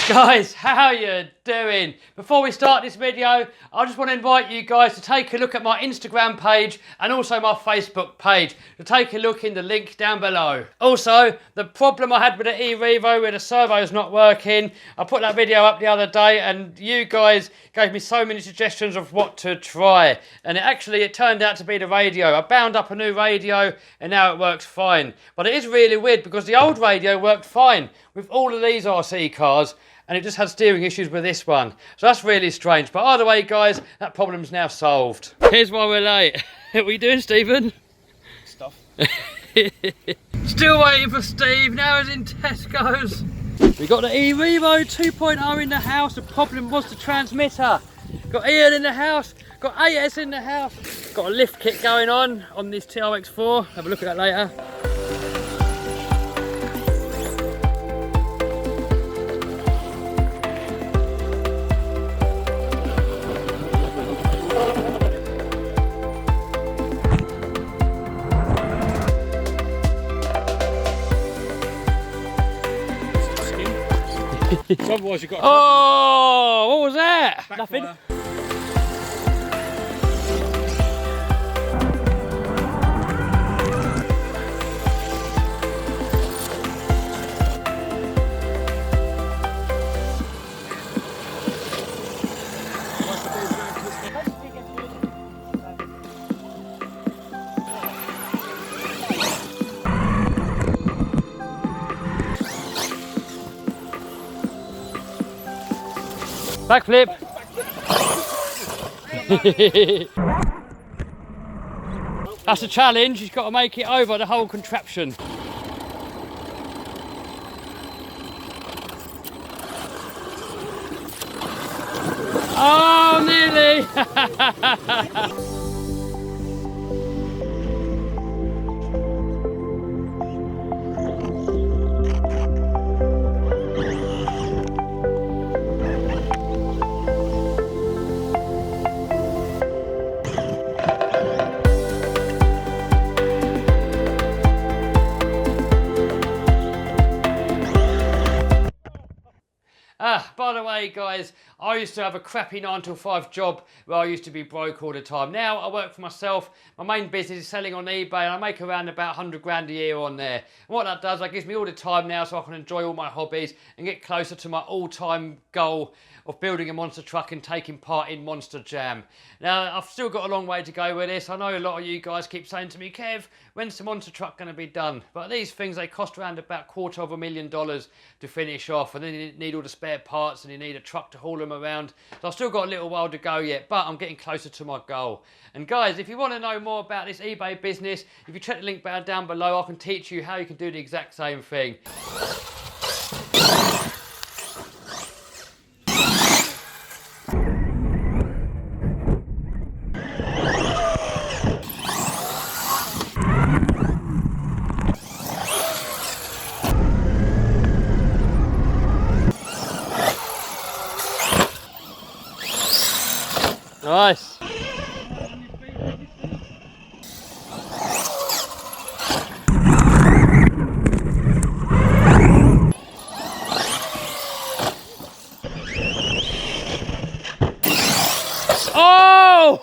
Guys, how you doing? Before we start this video, I just want to invite you guys to take a look at my Instagram page and also my Facebook page. To take a look in the link down below. Also, the problem I had with the E-REVO where the servo is not working, I put that video up the other day and you guys gave me so many suggestions of what to try. And it turned out to be the radio. I bound up a new radio and now it works fine. But it is really weird because the old radio worked fine with all of these RC cars, and it just had steering issues with this one. So that's really strange. But either way, guys, that problem's now solved. Here's why we're late. What are you doing, Stephen? Stuff. Still waiting for Steve. Now he's in Tesco's. We got the E-REVO 2.0 in the house. The problem was the transmitter. Got Ian in the house. Got AS in the house. Got a lift kit going on this TRX4. Have a look at that later. Otherwise you've got oh, what was that? Backfire. Nothing. Backflip. That's a challenge. You've got to make it over the whole contraption. Oh, nearly. By the way, guys, I used to have a crappy 9 to 5 job where I used to be broke all the time. Now I work for myself. My main business is selling on eBay and I make around about 100 grand a year on there. And what that does, that gives me all the time now so I can enjoy all my hobbies and get closer to my all-time goal of building a monster truck and taking part in Monster Jam. Now, I've still got a long way to go with this. I know a lot of you guys keep saying to me, Kev, when's the monster truck going to be done? But these things, they cost around about $250,000 to finish off, and then you need all the spare parts and you need a truck to haul them around. So I've still got a little while to go yet, but I'm getting closer to my goal. And guys, if you want to know more about this eBay business, if you check the link down below, I can teach you how you can do the exact same thing. Nice. Oh!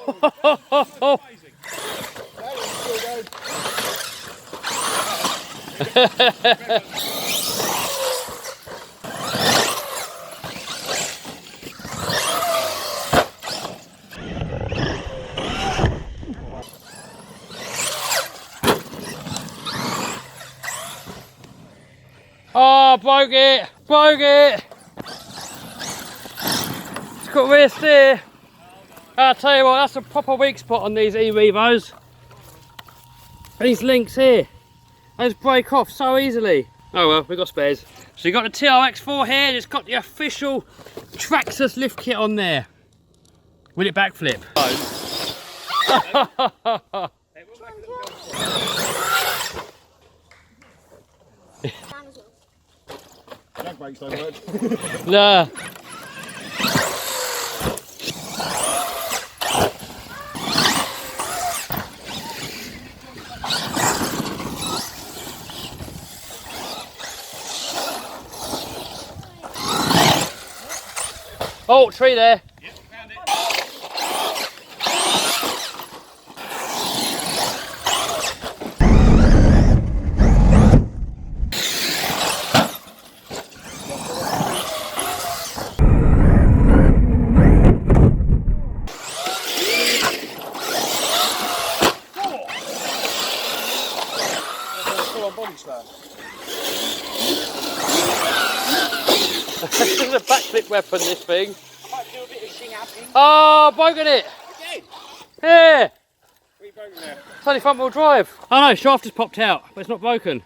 Oh, broke it! Broke it! It's got rear steer. I'll tell you what, that's a proper weak spot on these E-REVOs. These links here, those break off so easily. Oh well, we've got spares. So you've got the TRX4 here, and it's got the official Traxxas lift kit on there. Will it backflip? Drag brakes don't work. Nah. Oh, tree there. Yep, found it. This is a backflip weapon, this thing. I might do a bit of shing-upping. Oh, broken it. Again? Yeah. What are you broken there? It's only front wheel drive. Oh no, shaft has popped out, but it's not broken.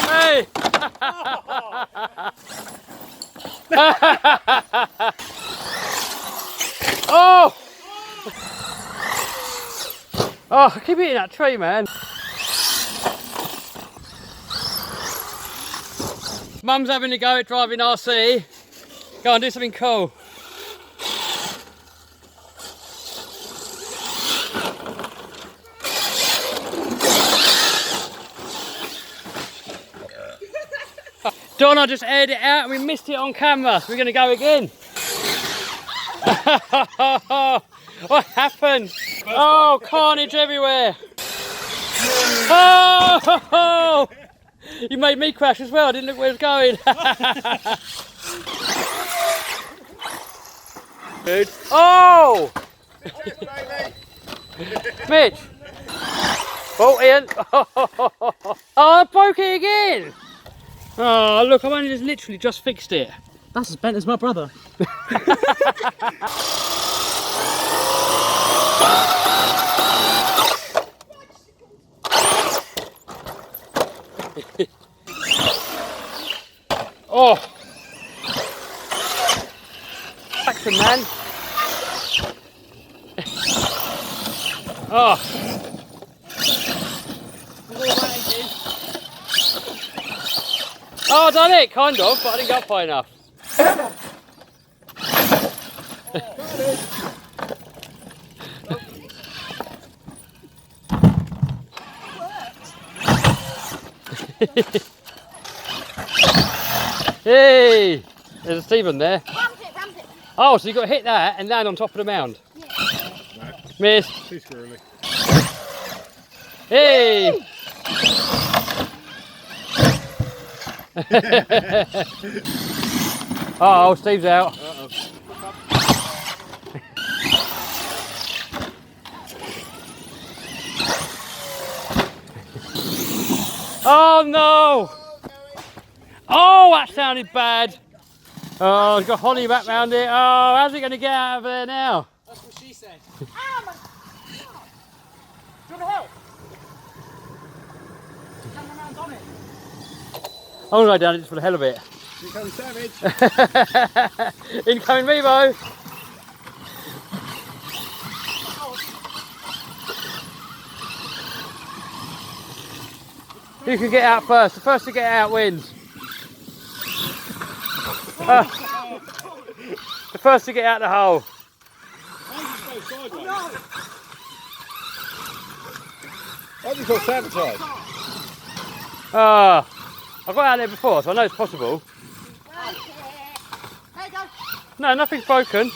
Hey! Oh! Oh, I keep hitting that tree, man. Mum's having a go at driving RC. Go on, do something cool. Donna just aired it out and we missed it on camera, so we're going to go again. What happened? Oh, carnage everywhere. Oh! You made me crash as well, I didn't look where it was going. Dude. Oh! Mitch! Oh, Ian! Oh, I broke it again! Oh, look, I've only just literally just fixed it. That's as bent as my brother. Oh! Action, man! Oh! Oh, I done it, kind of, but I didn't go up high enough. Hey! There's a Stephen there. Ramp it. Oh, so you got to hit that and land on top of the mound? Yeah. No. Miss. Too squirrely. Hey! Uh-oh, Steve's out. Uh-oh. Oh no! Oh, that sounded bad. Oh, he's got Holly back round it. Oh, how's he going to get out of there now? That's what she said. Oh my God. Do you want to help? Come around on it. I'm going to go down it just for the hell of it. Here comes Savage. Incoming Revo. Who can get out first? The first to get out wins. The first to get out the hole. Why have you got sabotage? I've got out there before, so I know it's possible. There you go. No, nothing's broken.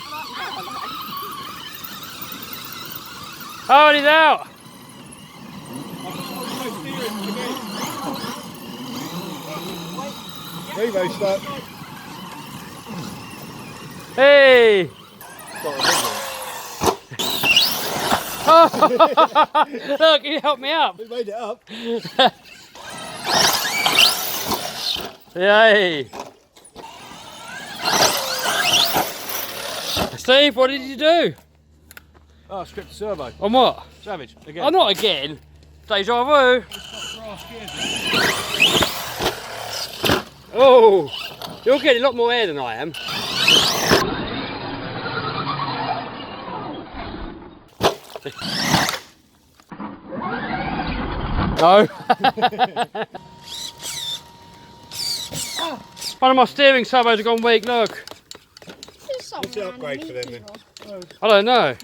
Oh, and he's out. Revo stuck. Hey! Oh, look, he helped me up. We made it up. Yay! Steve, what did you do? Oh, script servo. On what? Savage, again. Oh, not again. Deja vu. Oh, you're getting a lot more air than I am. No. One of my steering servos have gone weak, look. What's the upgrade for them then? I don't know.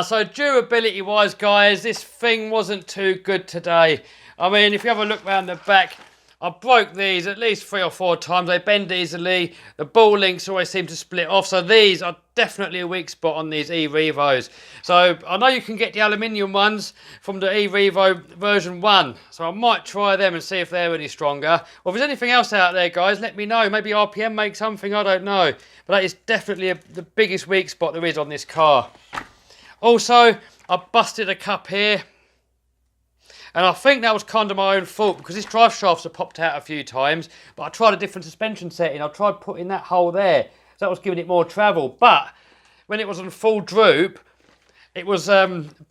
So durability wise, guys, this thing wasn't too good today. I mean, if you have a look around the back, I broke these at least 3 or 4 times. They bend easily. The ball links always seem to split off. So these are definitely a weak spot on these E-REVOs. So I know you can get the aluminium ones from the E-REVO version 1. So I might try them and see if they're any stronger. Or if there's anything else out there, guys, let me know. Maybe RPM makes something, I don't know. But that is definitely the biggest weak spot there is on this car. Also, I busted a cup here. And I think that was kind of my own fault because this drive shafts have popped out a few times. But I tried a different suspension setting. I tried putting that hole there. So that was giving it more travel. But when it was on full droop, it was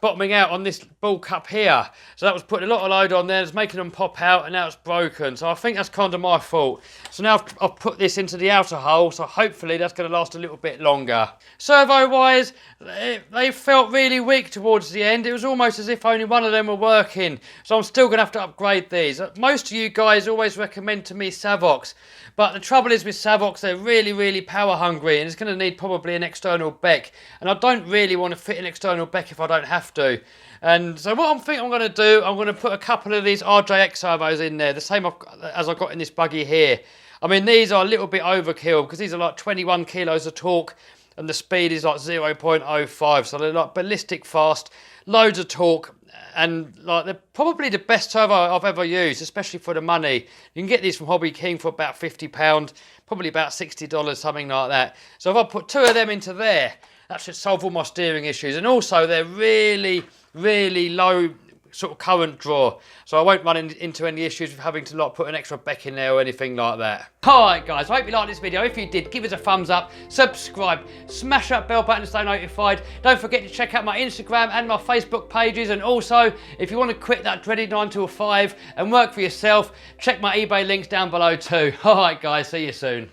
bottoming out on this ball cup here. So that was putting a lot of load on there. It's making them pop out and now it's broken. So I think that's kind of my fault. So now I've put this into the outer hole. So hopefully that's going to last a little bit longer. Servo-wise, they felt really weak towards the end. It was almost as if only one of them were working. So I'm still going to have to upgrade these. Most of you guys always recommend to me Savox. But the trouble is with Savox, they're really, really power hungry and it's going to need probably an external beck. And I don't really want to fit an external beck if I don't have to. And so what I'm going to do, I'm going to put a couple of these RJX servos in there, the same as I've got in this buggy here. I mean, these are a little bit overkill because these are like 21 kilos of torque and the speed is like 0.05. So they're like ballistic fast, loads of torque. And like they're probably the best servo I've ever used, especially for the money. You can get these from Hobby King for about £50, probably about $60, something like that. So if I put 2 of them into there, that should solve all my steering issues. And also they're really, really low sort of current draw. So I won't run into any issues with having to like put an extra beck in there or anything like that. Alright guys, I hope you liked this video. If you did, give us a thumbs up, subscribe, smash that bell button to stay notified. Don't forget to check out my Instagram and my Facebook pages. And also, if you want to quit that dreaded 9 to 5 and work for yourself, check my eBay links down below too. Alright guys, see you soon.